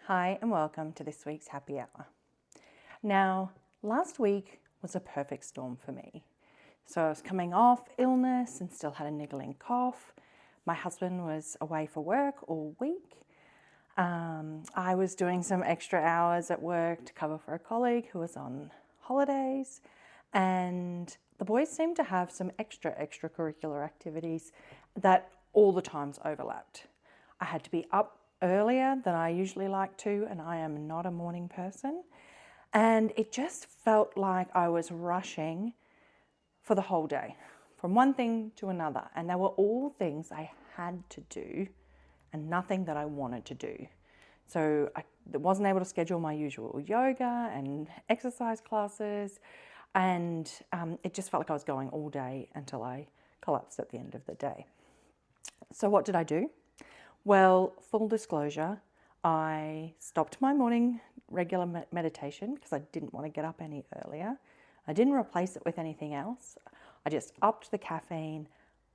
Hi and welcome to this week's happy hour. Now, last week was a perfect storm for me. So I was coming off illness and still had a niggling cough. My husband was away for work all week. I was doing some extra hours at work to cover for a colleague who was on holidays, and the boys seemed to have some extracurricular activities that all the times overlapped. I had to be up earlier than I usually like to, and I am not a morning person. And it just felt like I was rushing for the whole day, from one thing to another. And they were all things I had to do and nothing that I wanted to do. So I wasn't able to schedule my usual yoga and exercise classes. And it just felt like I was going all day until I collapsed at the end of the day. So what did I do? Well, full disclosure, I stopped my morning regular meditation because I didn't want to get up any earlier. I didn't replace it with anything else. I just upped the caffeine,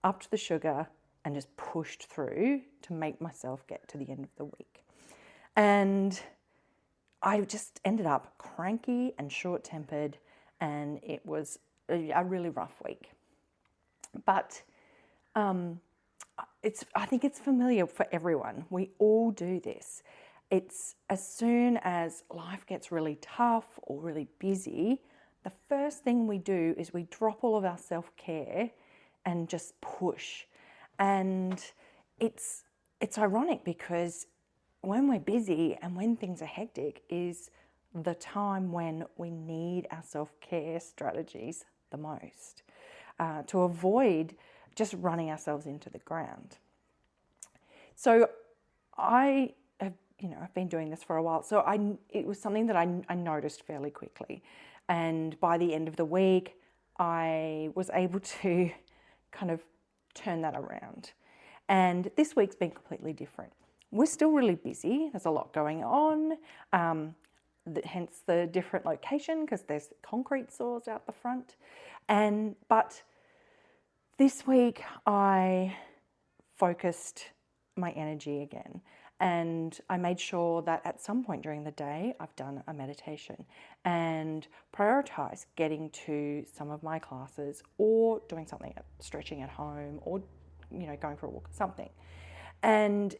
upped the sugar, and just pushed through to make myself get to the end of the week. And I just ended up cranky and short-tempered, and it was a really rough week. But I think it's familiar for everyone. We all do this. It's as soon as life gets really tough or really busy, the first thing we do is we drop all of our self-care and just push. And it's ironic because when we're busy and when things are hectic is the time when we need our self-care strategies the most to avoid just running ourselves into the ground. So I've been doing this for a while. So it was something that I noticed fairly quickly. And by the end of the week, I was able to kind of turn that around. And this week's been completely different. We're still really busy. There's a lot going on. Hence the different location because there's concrete saws out the front. But this week I focused my energy again, and I made sure that at some point during the day I've done a meditation and prioritize getting to some of my classes or doing something, stretching at home or going for a walk, something. And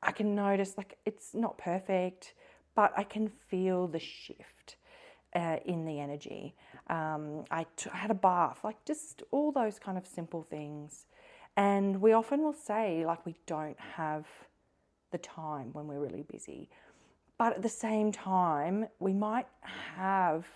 I can notice it's not perfect, but I can feel the shift in the energy. I had a bath, just all those kind of simple things. And we often will say we don't have the time when we're really busy. But at the same time, we might have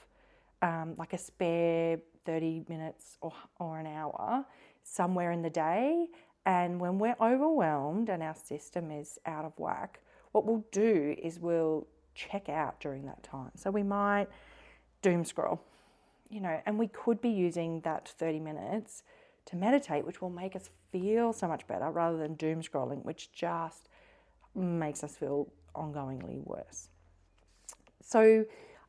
a spare 30 minutes or an hour somewhere in the day. And when we're overwhelmed and our system is out of whack, what we'll do is we'll check out during that time. So we might doom scroll, and we could be using that 30 minutes to meditate, which will make us feel so much better rather than doom scrolling, which just makes us feel ongoingly worse. So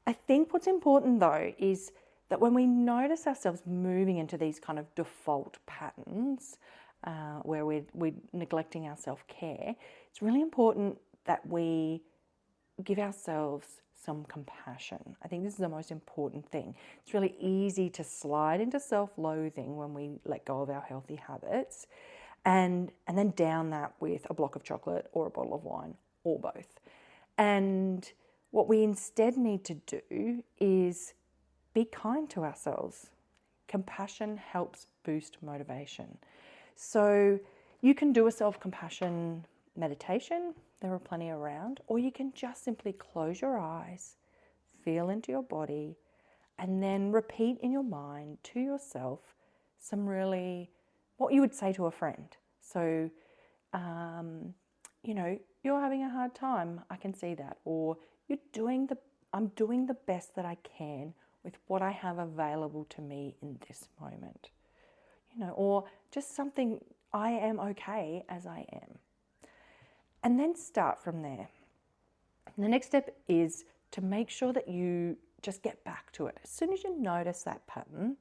I think what's important though is that when we notice ourselves moving into these kind of default patterns where we're neglecting our self-care, it's really important that we give ourselves some compassion. I think this is the most important thing. It's really easy to slide into self-loathing when we let go of our healthy habits and then down that with a block of chocolate or a bottle of wine or both. And what we instead need to do is be kind to ourselves. Compassion helps boost motivation. So you can do a self-compassion meditation. There are plenty around, or you can just simply close your eyes, feel into your body, and then repeat in your mind to yourself some really, what you would say to a friend. So, you're having a hard time, I can see that, or I'm doing the best that I can with what I have available to me in this moment, or just something, I am okay as I am. And then start from there. The next step is to make sure that you just get back to it. As soon as you notice that pattern,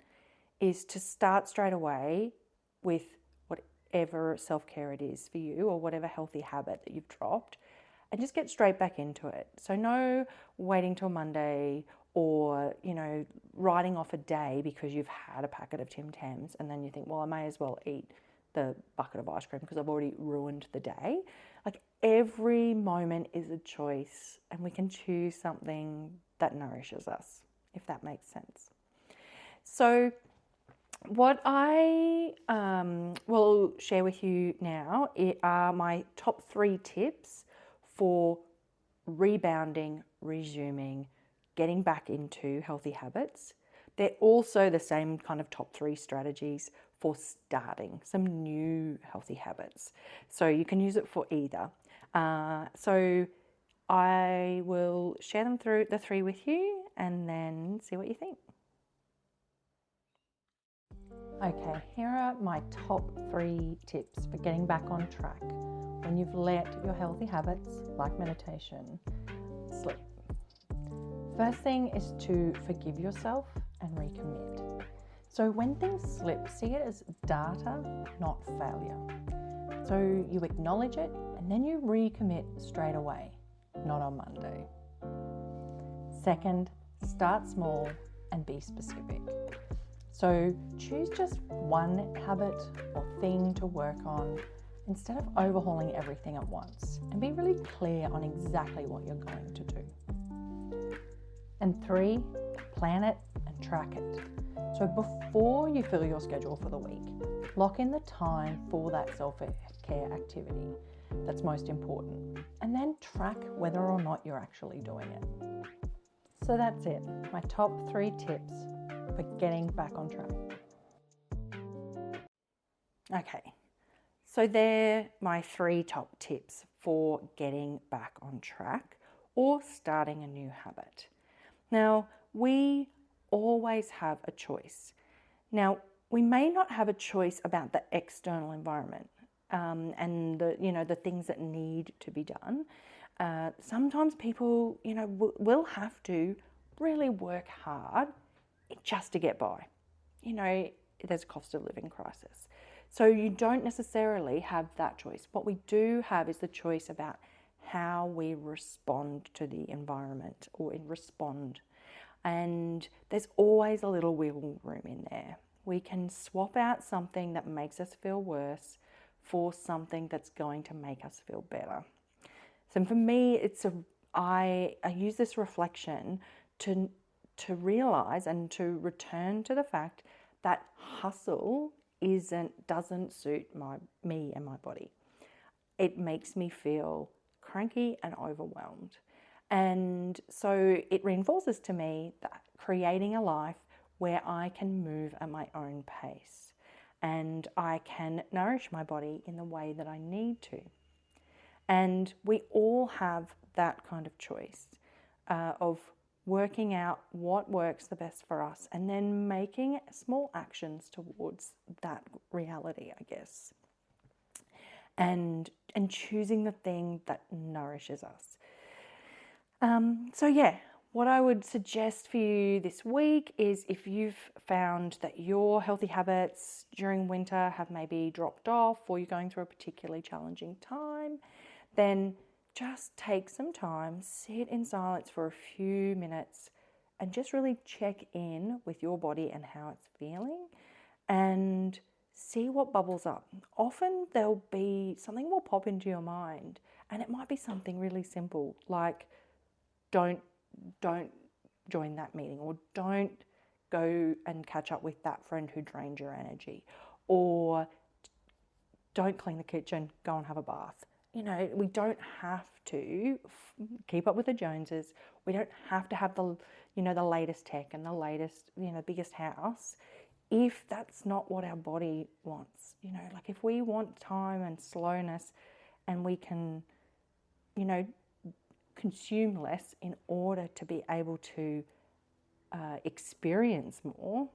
is to start straight away with whatever self-care it is for you or whatever healthy habit that you've dropped, and just get straight back into it. So no waiting till Monday or, writing off a day because you've had a packet of Tim Tams and then you think, well, I may as well eat the bucket of ice cream because I've already ruined the day. Like every moment is a choice and we can choose something that nourishes us, if that makes sense. So what I will share with you now are my top 3 tips for rebounding, resuming, getting back into healthy habits. They're also the same kind of top 3 strategies for starting some new healthy habits. So you can use it for either. So I will share them through the 3 with you and then see what you think. Okay, here are my top 3 tips for getting back on track when you've let your healthy habits, like meditation, slip. First thing is to forgive yourself and recommit. So when things slip, see it as data, not failure. So you acknowledge it and then you recommit straight away, not on Monday. Second, start small and be specific. So choose just one habit or thing to work on instead of overhauling everything at once, and be really clear on exactly what you're going to do. And 3, plan it and track it. So before you fill your schedule for the week, lock in the time for that self-care activity that's most important, and then track whether or not you're actually doing it. So that's it, my top 3 tips for getting back on track. Okay, so they're my 3 top tips for getting back on track or starting a new habit. Now, we always have a choice. Now, we may not have a choice about the external environment and the things that need to be done. Sometimes people, will have to really work hard just to get by. There's a cost of living crisis. So you don't necessarily have that choice. What we do have is the choice about how we respond to the environment or respond. And there's always a little wiggle room in there. We can swap out something that makes us feel worse for something that's going to make us feel better. So for me, I use this reflection to realize and to return to the fact that hustle doesn't suit me and my body. It makes me feel cranky and overwhelmed. And so it reinforces to me that creating a life where I can move at my own pace and I can nourish my body in the way that I need to. And we all have that kind of choice of working out what works the best for us and then making small actions towards that reality, I guess. And choosing the thing that nourishes us. What I would suggest for you this week is if you've found that your healthy habits during winter have maybe dropped off or you're going through a particularly challenging time, then just take some time, sit in silence for a few minutes and just really check in with your body and how it's feeling and see what bubbles up. Often something will pop into your mind and it might be something really simple like don't join that meeting, or don't go and catch up with that friend who drained your energy, or don't clean the kitchen, go and have a bath. We don't have to keep up with the Joneses. We don't have to have the latest tech and the latest, biggest house if that's not what our body wants. Like if we want time and slowness and we can, consume less in order to be able to experience more,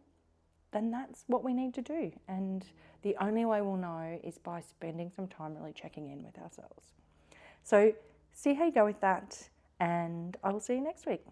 then that's what we need to do. And the only way we'll know is by spending some time really checking in with ourselves. So see how you go with that, and I will see you next week.